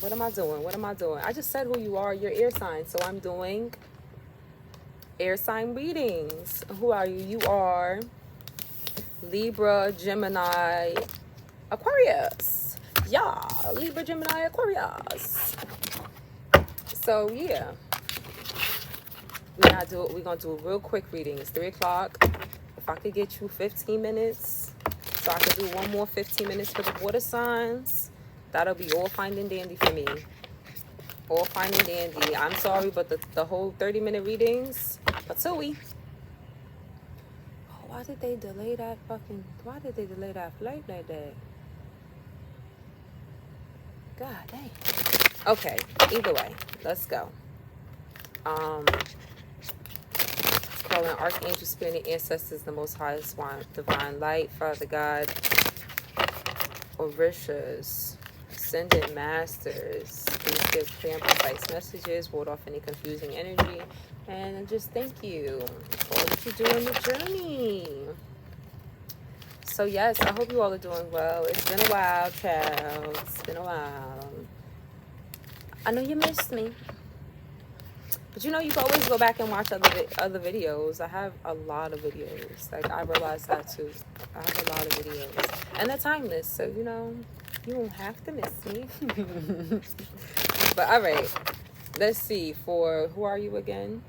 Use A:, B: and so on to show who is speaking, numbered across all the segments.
A: What am I doing? What am I doing? I just said who you are. Your air sign. So I'm doing air sign readings. Who are you? You are Libra, Gemini, Aquarius. Yeah, Libra, Gemini, Aquarius. So yeah, we're gonna do a real quick reading. It's 3 o'clock. If I could get you 15 minutes, so I could do one more 15 minutes for the water signs, that'll be all fine and dandy for me. All fine and dandy. I'm sorry, but the whole 30-minute readings, patooey. Oh, why did they delay that flight like that? God dang. Okay, either way, let's go. Calling Archangel, Spirit, Ancestors, the Most Highest One, Divine Light, Father God, Orishas, Ascended Masters. Please give clear and precise messages, ward off any confusing energy, and just thank you for all that you do on the journey. So yes, I hope you all are doing well. It's been a while, child. It's been a while. I know you missed me. But you know, you can always go back and watch other videos. I have a lot of videos. Like, I realized that too. I have a lot of videos. And they're timeless, so, you know, you won't have to miss me. But, all right. Let's see. For, who are you again?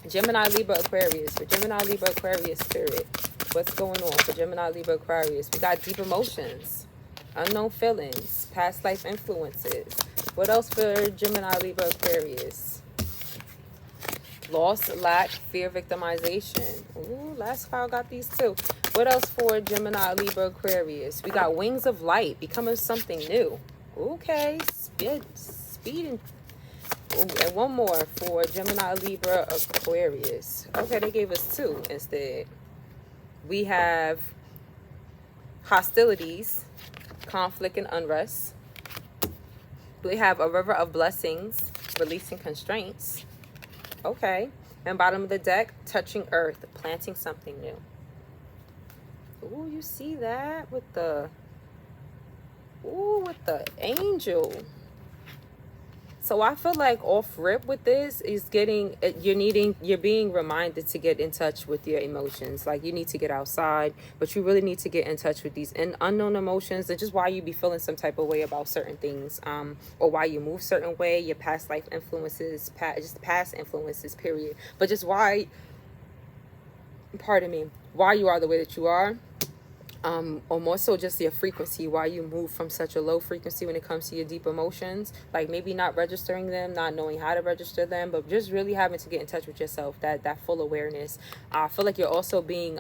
A: Gemini, Libra, Aquarius. For Gemini, Libra, Aquarius spirit, what's going on for Gemini, Libra, Aquarius? We got deep emotions, unknown feelings, past life influences. What else for Gemini, Libra, Aquarius? Loss, lack, fear, victimization. Ooh, last file got these too. What else for Gemini, Libra, Aquarius? We got wings of light, becoming something new. Okay, speeding. Ooh, and one more for Gemini, Libra, Aquarius. Okay, they gave us two instead. We have hostilities, conflict, and unrest. We have a river of blessings, releasing constraints. Okay. And bottom of the deck, touching earth, planting something new. Ooh, you see that with the angel. So I feel like off rip with this is you're being reminded to get in touch with your emotions. Like, you need to get outside, but you really need to get in touch with these unknown emotions, and just why you be feeling some type of way about certain things, or why you move certain way, your past life influences, just past influences, period. But just why you are the way that you are. Or more so just your frequency, why you move from such a low frequency when it comes to your deep emotions, like maybe not registering them, not knowing how to register them, but just really having to get in touch with yourself, that full awareness. I feel like you're also being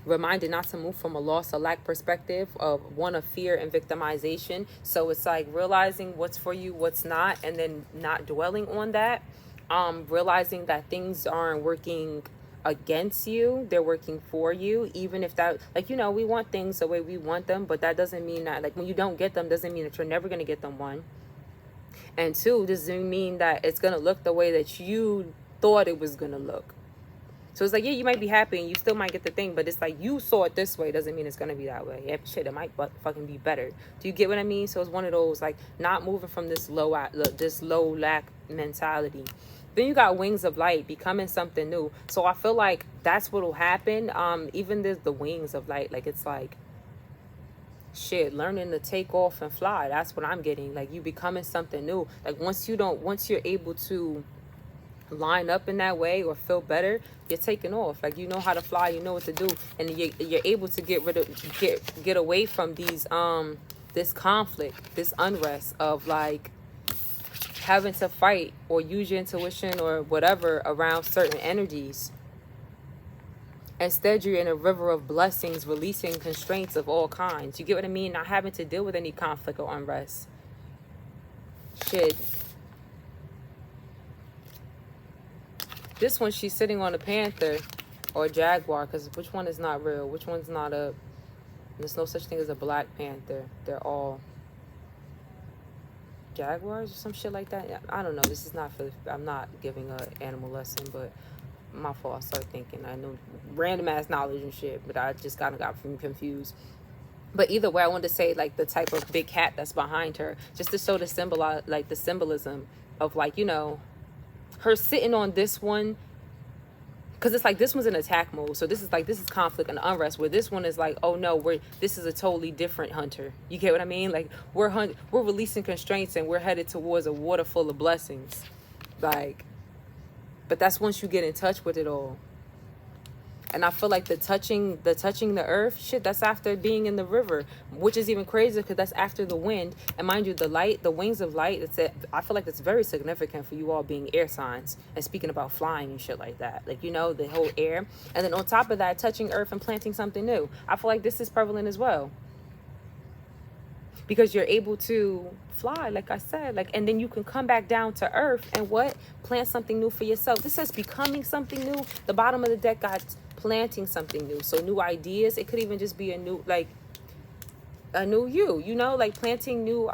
A: reminded not to move from a loss or lack perspective of one of fear and victimization. So it's like realizing what's for you, what's not, and then not dwelling on that. Realizing that things aren't working against you, they're working for you. Even if that, like, you know, we want things the way we want them, but that doesn't mean that, like, when you don't get them, doesn't mean that you're never going to get them. One, and two, doesn't mean that it's going to look the way that you thought it was going to look. So it's like, yeah, you might be happy and you still might get the thing, but it's like, you saw it this way doesn't mean it's going to be that way. Yeah, shit, it might fucking be better. Do you get what I mean? So it's one of those, like, not moving from this low lack mentality. Then you got wings of light, becoming something new. So I feel like that's what will happen. Even the wings of light, like, it's like, shit, learning to take off and fly. That's what I'm getting. Like, you becoming something new. Like, once you're able to line up in that way or feel better, you're taking off. Like, you know how to fly, you know what to do, and you're able to get away from these this conflict, this unrest of, like, having to fight or use your intuition or whatever around certain energies. Instead, you're in a river of blessings, releasing constraints of all kinds. You get what I mean? Not having to deal with any conflict or unrest. Shit. This one, she's sitting on a panther or a jaguar, because which one is not real? Which one's not a... There's no such thing as a black panther. They're all jaguars or some shit like that. I don't know. This is not for... I'm not giving an animal lesson, but my fault. I started thinking. I know random ass knowledge and shit, but I just got confused. But either way, I wanted to say like the type of big cat that's behind her, just to show the symbol, like the symbolism of, like, you know, her sitting on this one, because it's like this one's in attack mode. So this is like, this is conflict and unrest, where this one is like, oh no, this is a totally different hunter. You get what I mean? Like we're releasing constraints and we're headed towards a water full of blessings. Like, but that's once you get in touch with it all. And I feel like the touching the earth, shit, that's after being in the river, which is even crazier because that's after the wind. And mind you, the light, the wings of light, I feel like it's very significant for you all being air signs and speaking about flying and shit like that. Like, you know, the whole air. And then on top of that, touching earth and planting something new. I feel like this is prevalent as well. Because you're able to fly, like I said, like, and then you can come back down to earth and what? Plant something new for yourself. This says becoming something new. The bottom of the deck got planting something new. So new ideas. It could even just be a new, like, a new you know, like planting new,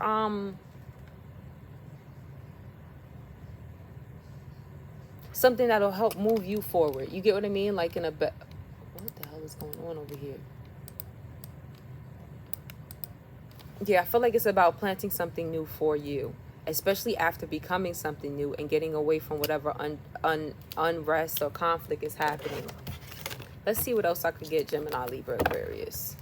A: something that'll help move you forward. You get what I mean? Like in a, what the hell is going on over here? Yeah, I feel like it's about planting something new for you, especially after becoming something new and getting away from whatever unrest or conflict is happening. Let's see what else I could get, Gemini, Libra, Aquarius.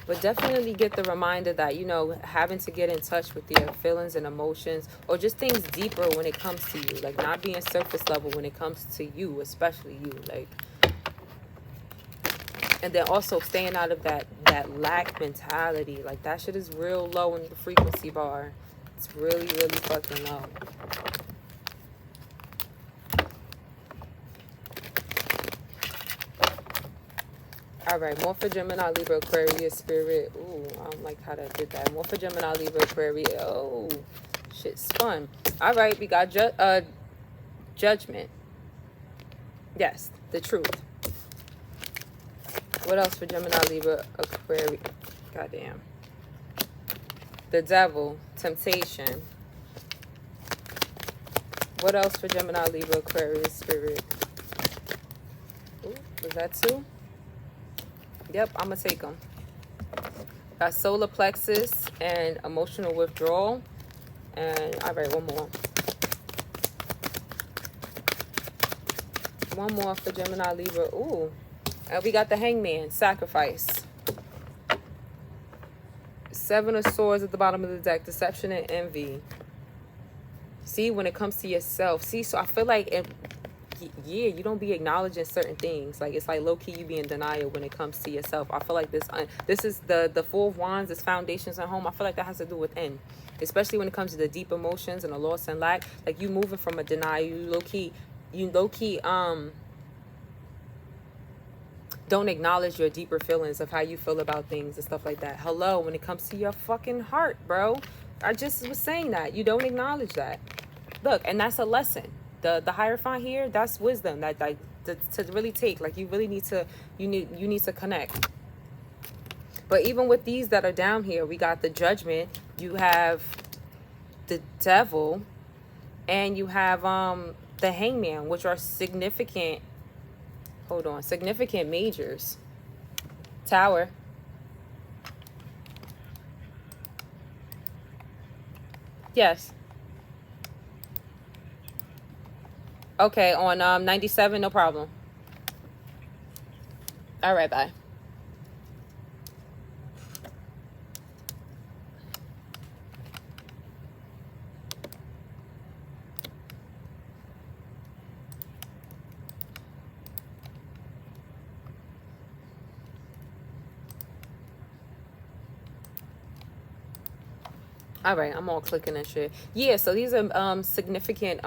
A: But definitely get the reminder that, you know, having to get in touch with your feelings and emotions, or just things deeper when it comes to you. Like not being surface level when it comes to you, especially you. Like, and then also staying out of that lack mentality. Like that shit is real low in the frequency bar. It's really, really fucking low. All right, more for Gemini, Libra, Aquarius, Spirit. Ooh, I don't like how that did that. More for Gemini, Libra, Aquarius. Oh, shit's fun. All right, we got judgment. Yes, the truth. What else for Gemini, Libra, Aquarius? Goddamn. The devil, temptation. What else for Gemini, Libra, Aquarius, Spirit? Ooh, was that two? Yep, I'm going to take them. Got solar plexus and emotional withdrawal. And, all right, one more. One more for Gemini, Libra. Ooh. And we got the hangman, sacrifice. Seven of swords at the bottom of the deck, deception and envy. See, when it comes to yourself. See, so I feel like, yeah, you don't be acknowledging certain things. Like, it's like low-key you be in denial when it comes to yourself. I feel like this is the Four of Wands, this foundations at home. I feel like that has to do with end. Especially when it comes to the deep emotions and the loss and lack. Like, you moving from a denial, you low-key, don't acknowledge your deeper feelings of how you feel about things and stuff like that. Hello, when it comes to your fucking heart, bro. I just was saying that. You don't acknowledge that. Look, and that's a lesson. The Hierophant here, that's wisdom. That like to really take. Like you really need to you need to connect. But even with these that are down here, we got the Judgment, you have the Devil, and you have the Hangman, which are significant. Hold on, significant majors. Tower. Yes. Okay, on 97, no problem. All right, bye. All right, I'm all clicking and shit. Yeah, so these are significant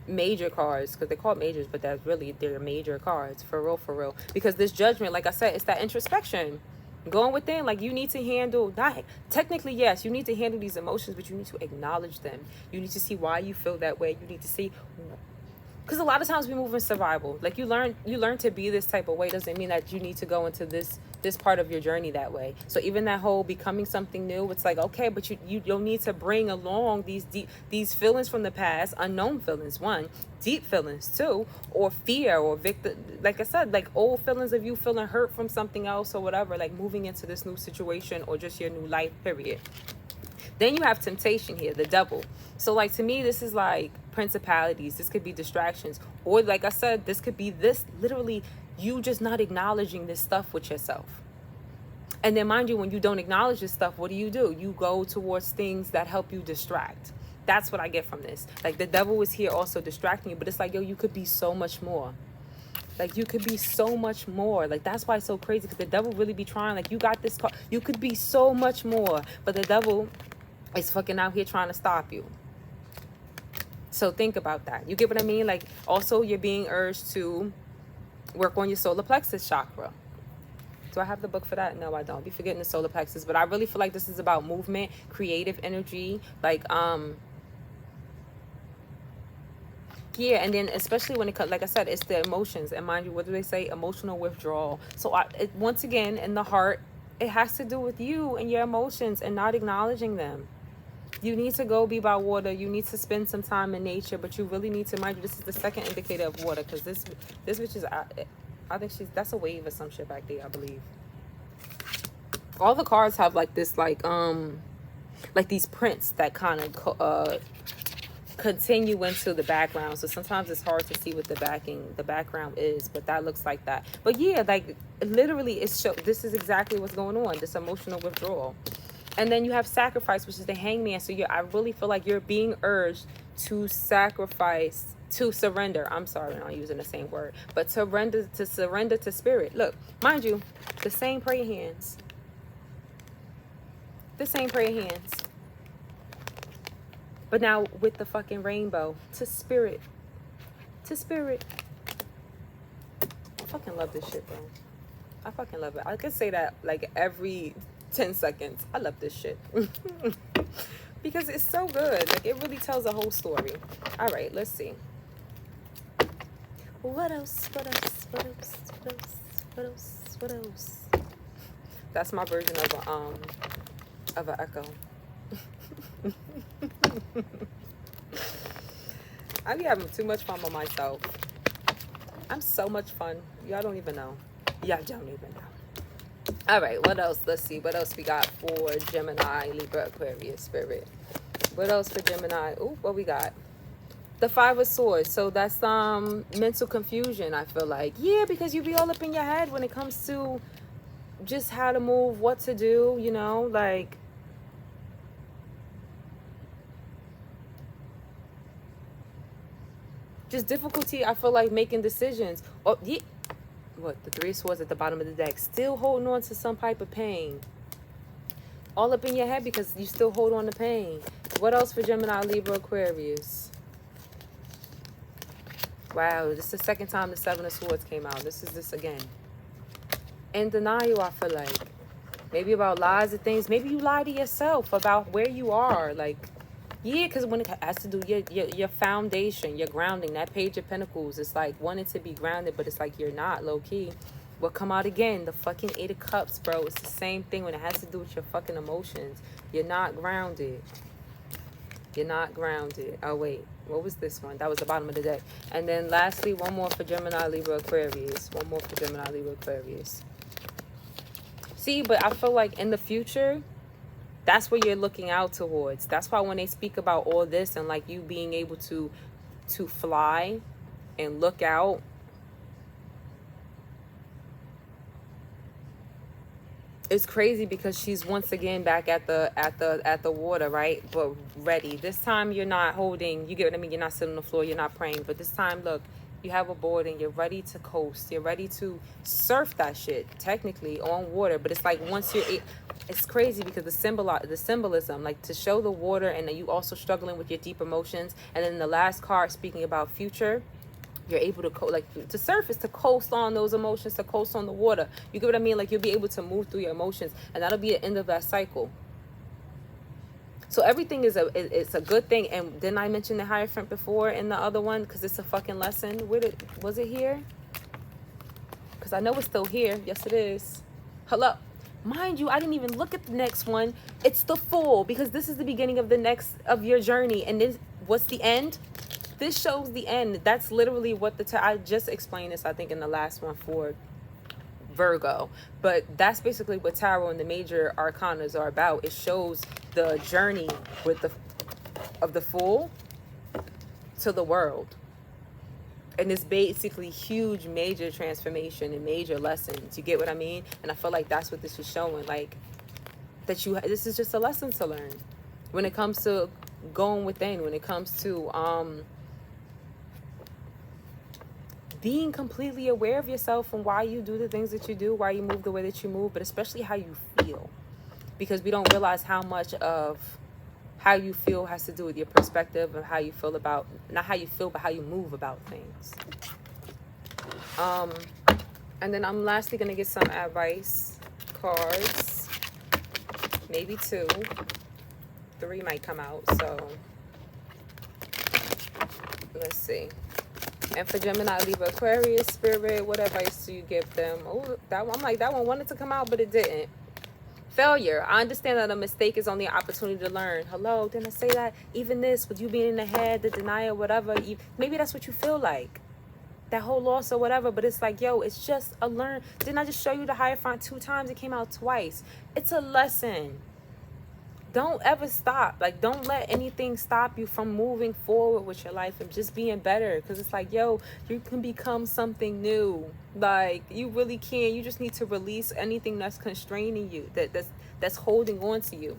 A: major cards, because they're called majors, but that's really they're major cards for real. Because this Judgment, like I said, it's that introspection, going within. Like you need to handle, not technically, yes, you need to handle these emotions, but you need to acknowledge them. You need to see why you feel that way. You need to see because a lot of times we move in survival. Like you learn to be this type of way. Doesn't mean that you need to go into this part of your journey that way. So even that whole becoming something new, it's like, okay, but you don't need to bring along these feelings from the past, unknown feelings, one, deep feelings, two, or fear or victim, like I said, like old feelings of you feeling hurt from something else or whatever, like moving into this new situation or just your new life, period. Then you have temptation here, the devil. So like to me, this is like principalities. This could be distractions. Or like I said, this could be this literally you just not acknowledging this stuff with yourself. And then mind you, when you don't acknowledge this stuff, what do? You go towards things that help you distract. That's what I get from this. Like the devil is here also distracting you, but it's like, yo, you could be so much more. Like you could be so much more. Like that's why it's so crazy, because the devil really be trying, like you got this car, you could be so much more, but the devil is fucking out here trying to stop you. So think about that. You get what I mean? Like also you're being urged to work on your solar plexus chakra. Do I have the book for that? No, I don't. Be forgetting the solar plexus, but I really feel like this is about movement, creative energy, like yeah, and then especially when it comes, like I said, it's the emotions. And mind you, what do they say? Emotional withdrawal. So once again, in the heart, it has to do with you and your emotions and not acknowledging them. You need to go be by water. You need to spend some time in nature, but you really need to, mind you, this is the second indicator of water, because this bitch is, I think that's a wave or some shit back there, I believe. All the cards have like this, like these prints that kind of continue into the background. So sometimes it's hard to see what the background is, but that looks like that. But yeah, like literally this is exactly what's going on, this emotional withdrawal. And then you have sacrifice, which is the hangman. So I really feel like you're being urged to sacrifice, to surrender. I'm sorry, I'm not using the same word, but surrender to spirit. Look, mind you, the same prayer hands. The same prayer hands. But now with the fucking rainbow, to spirit. To spirit. I fucking love this shit, bro. I fucking love it. I could say that like every 10 seconds. I love this shit. Because it's so good. Like it really tells a whole story. All right, let's see. What else? What else? What else? What else? What else? What else? That's my version of an echo. I be having too much fun with myself. I'm so much fun. Y'all don't even know. Y'all don't even know. All right, what else? Let's see. What else we got for Gemini, Libra, Aquarius, Spirit? What else for Gemini? Ooh, what we got? The Five of Swords. So that's mental confusion, I feel like. Yeah, because you be all up in your head when it comes to just how to move, what to do, you know, like just difficulty, I feel like, making decisions. Oh, yeah. What? The Three of Swords at the bottom of the deck. Still holding on to some type of pain. All up in your head because you still hold on to pain. What else for Gemini, Libra, Aquarius? Wow, this is the second time the Seven of Swords came out. This is this again. In denial, I feel like. Maybe about lies and things. Maybe you lie to yourself about where you are. Like, yeah, because when it has to do your foundation, your grounding, that Page of Pentacles, it's like wanting to be grounded, but it's like you're not, low-key. What come out again? The fucking Eight of Cups, bro. It's the same thing when it has to do with your fucking emotions. You're not grounded. You're not grounded. Oh, wait. What was this one? That was the bottom of the deck. And then lastly, one more for Gemini, Libra, Aquarius. One more for Gemini, Libra, Aquarius. See, but I feel like in the future, that's what you're looking out towards. That's why when they speak about all this and like you being able to fly and look out, it's crazy because she's once again back at the water, right? But ready. This time you're not holding, you get what I mean? You're not sitting on the floor, you're not praying. But this time, look, you have a board and you're ready to coast. You're ready to surf that shit, technically, on water. But it's like once you're... It's crazy because the symbolism, like to show the water, and then you also struggling with your deep emotions. And then the last card speaking about future, you're able to to surface, to coast on those emotions, to coast on the water. You get what I mean? Like you'll be able to move through your emotions, and that'll be the end of that cycle. So everything is it's a good thing. And didn't I mention the Hierophant before in the other one? Because it's a fucking lesson. Was it here? Because I know it's still here. Yes, it is. Hello. Mind you, I didn't even look at the next one. It's the Fool, because this is the beginning of the next of your journey. And then what's the end? This shows the end. That's literally what I just explained this, I think, in the last one for Virgo. But that's basically what tarot and the major arcanas are about. It shows the journey with of the Fool to the world. And it's basically huge, major transformation and major lessons. You get what I mean? And I feel like that's what this is showing. Like, this is just a lesson to learn. When it comes to going within, when it comes to being completely aware of yourself and why you do the things that you do, why you move the way that you move, but especially how you feel. Because we don't realize how much of how you feel has to do with your perspective of how you feel about, not how you feel, but how you move about things. And then I'm lastly going to get some advice cards. Maybe 2. 3 might come out. So let's see. And for Gemini, Libra, Aquarius, Spirit, what advice do you give them? Oh, that one, I'm like, that one wanted to come out, but it didn't. Failure. I understand that a mistake is only an opportunity to learn. Hello, didn't I say that? Even this, with you being in the head, the denial, whatever, maybe that's what you feel like. That whole loss or whatever, but it's like, yo, it's just a learn. Didn't I just show you the Hierophant 2 times? It came out twice. It's a lesson. Don't ever stop. Like, don't let anything stop you from moving forward with your life and just being better. Because it's like, yo, you can become something new. Like, you really can. You just need to release anything that's constraining you, that's holding on to you.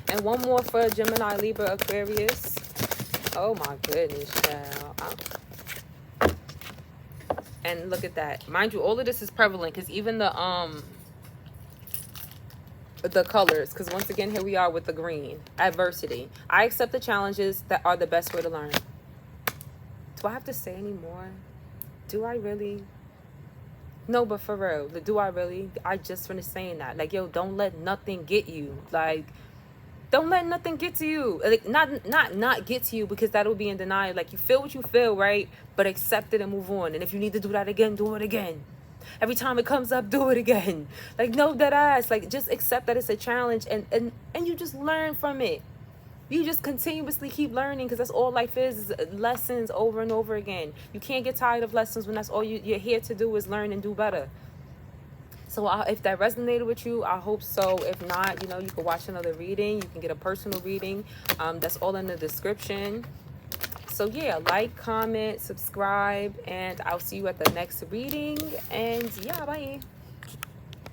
A: And one more for Gemini, Libra, Aquarius. Oh my goodness, child. And look at that. Mind you, all of this is prevalent, because even the colors, because once again, here we are with the green. Adversity. I accept the challenges that are the best way to learn. Do I have to say any more? Do I really? No, but for real, do I really? I just finished saying that. Like, yo, don't let nothing get you. Like, don't let nothing get to you. Like, not get to you, because that'll be in denial. Like, you feel what you feel, right? But accept it and move on. And if you need to do that again, do it again. Every time it comes up, do it again. Like, no, that ass. Like, just accept that it's a challenge, and you just learn from it. You just continuously keep learning, because that's all life is lessons over and over again. You can't get tired of lessons when that's all you're here to do is learn and do better. So if that resonated with you, I hope so. If not, you know, you can watch another reading. You can get a personal reading. That's all in the description. So yeah, like, comment, subscribe, and I'll see you at the next reading. And yeah, bye.